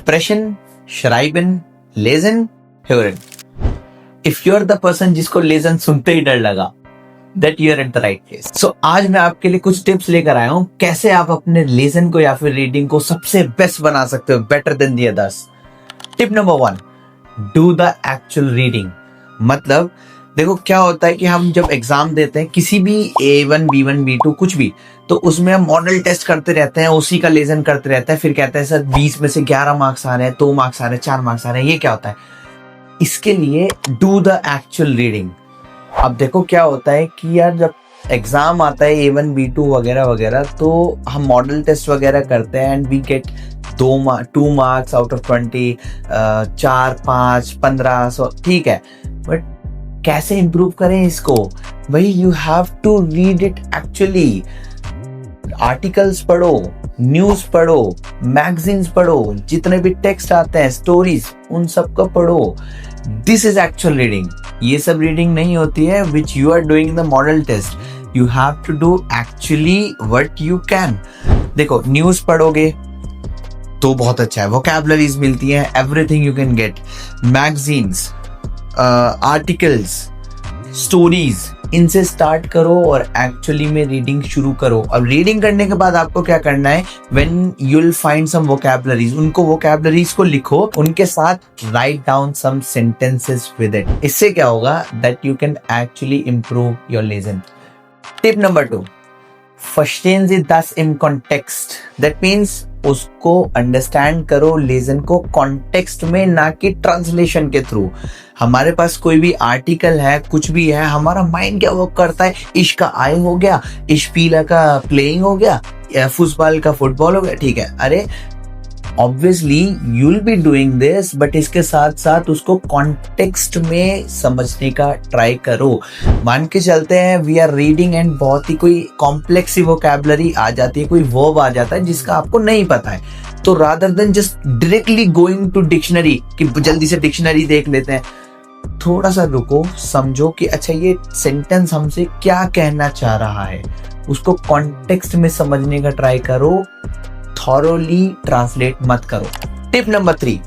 sprechen, schreiben, lesen, hören. If you're the person जिसको lesson सुनते ही डर लगा, that you're at the right place. So आज मैं आपके लिए कुछ टिप्स लेकर आया हूँ कैसे आप अपने लेसन को या फिर रीडिंग को सबसे बेस्ट बना सकते हो, better than the others. Tip number 1, do the actual reading. मतलब देखो क्या होता है कि हम जब एग्जाम देते हैं किसी भी A1, B1, B2 कुछ भी, तो उसमें हम मॉडल टेस्ट करते रहते हैं, उसी का लेसन करते रहते हैं, फिर कहते हैं सर 20 में से 11 मार्क्स आ रहे हैं, 2 मार्क्स आ रहे हैं, 4 मार्क्स आ रहे हैं, ये क्या होता है? इसके लिए डू द एक्चुअल रीडिंग. अब देखो क्या होता है कि यार जब एग्जाम आता है A1, B2 वगैरह वगैरह, तो हम मॉडल टेस्ट वगैरह करते हैं and we get 2 marks out of 20, 4, 5, 15, 100, ठीक है, बट कैसे इंप्रूव करें इसको? भाई you have to read it actually. Articles पढ़ो, न्यूज पढ़ो, मैगजीन्स पढ़ो, जितने भी टेक्स्ट आते हैं, स्टोरीज, उन सब को पढ़ो. This is actual reading. ये सब रीडिंग नहीं होती है which you are doing in the model test. You have to do actually what you can. देखो न्यूज पढ़ोगे तो बहुत अच्छा है, वोकैबुलरीज मिलती हैं, everything you can get. Magazines, articles, stories, इनसे स्टार्ट करो और एक्चुअली में रीडिंग शुरू करो. अब रीडिंग करने के बाद आपको क्या करना है? When you will find some vocabularies, उनको वोकैबुलरीज को लिखो, उनके साथ write down some sentences with it. इससे क्या होगा? That you can actually improve your lesson. Tip number 2, verstehen Sie das im Kontext. That means उसको अंडरस्टैंड करो लेसन को कॉन्टेक्स्ट में, ना कि ट्रांसलेशन के थ्रू. हमारे पास कोई भी आर्टिकल है, कुछ भी है, हमारा माइंड क्या वर्क करता है? इश्क का आय हो गया, इश्पीला का प्लेइंग हो गया, या फुटबॉल का फुटबॉल हो गया, ठीक है. अरे obviously you will be doing this, but इसके साथ साथ उसको कॉन्टेक्स्ट में समझने का ट्राई करो. मान के चलते हैं वी आर रीडिंग एंड बहुत ही कोई कॉम्प्लेक्स सी वोकैबुलरी आ जाती है, कोई वर्ब आ जाता है जिसका आपको नहीं पता है, तो rather than just directly going to dictionary कि जल्दी से डिक्शनरी देख लेते हैं, थोड़ा सा रुको, समझो कि अच्छा ये सेंटेंस हमसे क्या कहना चाह रहा है, उसको कॉन्टेक्स्ट में समझने का ट्राई करो. थॉरोली ट्रांसलेट मत करो. Tip number 3,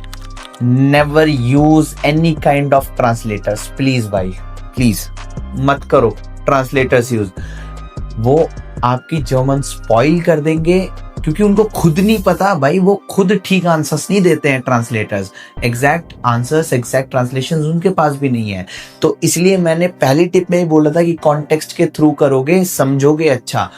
never use any kind of translators. Please भाई प्लीज मत करो ट्रांसलेटर्स यूज. वो आपकी जर्मन स्पॉइल कर देंगे, क्योंकि उनको खुद नहीं पता भाई, वो खुद ठीक आंसर्स नहीं देते हैं translators. Exact answers, exact translations उनके पास भी नहीं है. तो इसलिए मैंने पहली टिप में ही बोला था कि कॉन्टेक्स्ट के थ्रू करोगे, समझोगे अच्छा.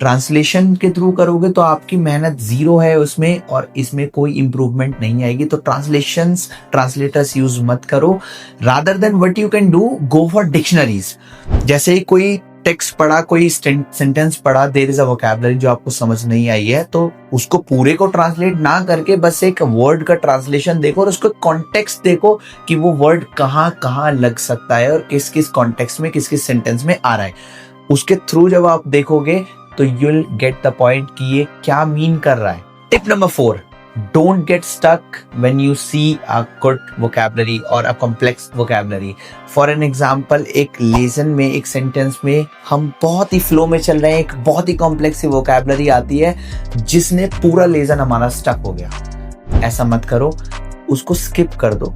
ट्रांसलेशन के थ्रू करोगे तो आपकी मेहनत जीरो है उसमें, और इसमें कोई इंप्रूवमेंट नहीं आएगी. तो ट्रांसलेटर्स यूज मत करो. Rather than what you can do, go for dictionaries. जैसे कोई टेक्स्ट पढ़ा, कोई सेंटेंस पढ़ा, देयर इज अ वोकैबुलरी जो आपको समझ नहीं आई है, तो उसको पूरे को ट्रांसलेट ना करके बस एक वर्ड का ट्रांसलेशन देखो और उसको कॉन्टेक्स्ट देखो कि वो वर्ड कहाँ कहाँ लग सकता है और किस किस कॉन्टेक्स्ट में, किस किस सेंटेंस में आ रहा है. उसके थ्रू जब आप देखोगे तो you'll get the point कि ये क्या मीन कर रहा है. Tip number 4, don't get stuck when you see a good vocabulary or a complex vocabulary. For an example, एक लेसन में, एक सेंटेंस में हम बहुत ही फ्लो में चल रहे हैं, एक बहुत ही कॉम्प्लेक्स सी वोकैबुलरी आती है जिसने पूरा लेसन हमारा स्टक हो गया. ऐसा मत करो, उसको स्किप कर दो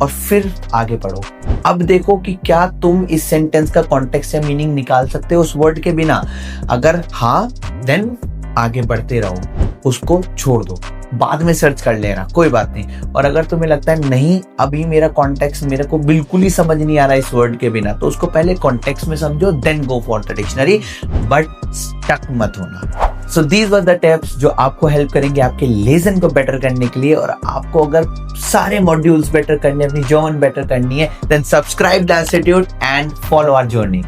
और फिर आगे पढ़ो. अब देखो कि क्या तुम इस सेंटेंस का कॉन्टेक्स्ट या मीनिंग निकाल सकते हो उस वर्ड के बिना. अगर हाँ, देन आगे बढ़ते रहो, उसको छोड़ दो, बाद में सर्च कर लेना, कोई बात नहीं. और अगर तुम्हें लगता है नहीं अभी मेरा कॉन्टेक्स्ट मेरे को बिल्कुल ही समझ नहीं आ रहा इस वर्ड के बिना, तो उसको पहले कॉन्टेक्स्ट में समझो, then go for the dictionary, but stuck मत होना. So these were the tips जो आपको हेल्प करेंगे आपके लेसन को बेटर करने के लिए. और आपको अगर सारे मॉड्यूल्स बेटर करने, अपनी जर्मन बेटर करनी है, then subscribe the institute and follow our journey.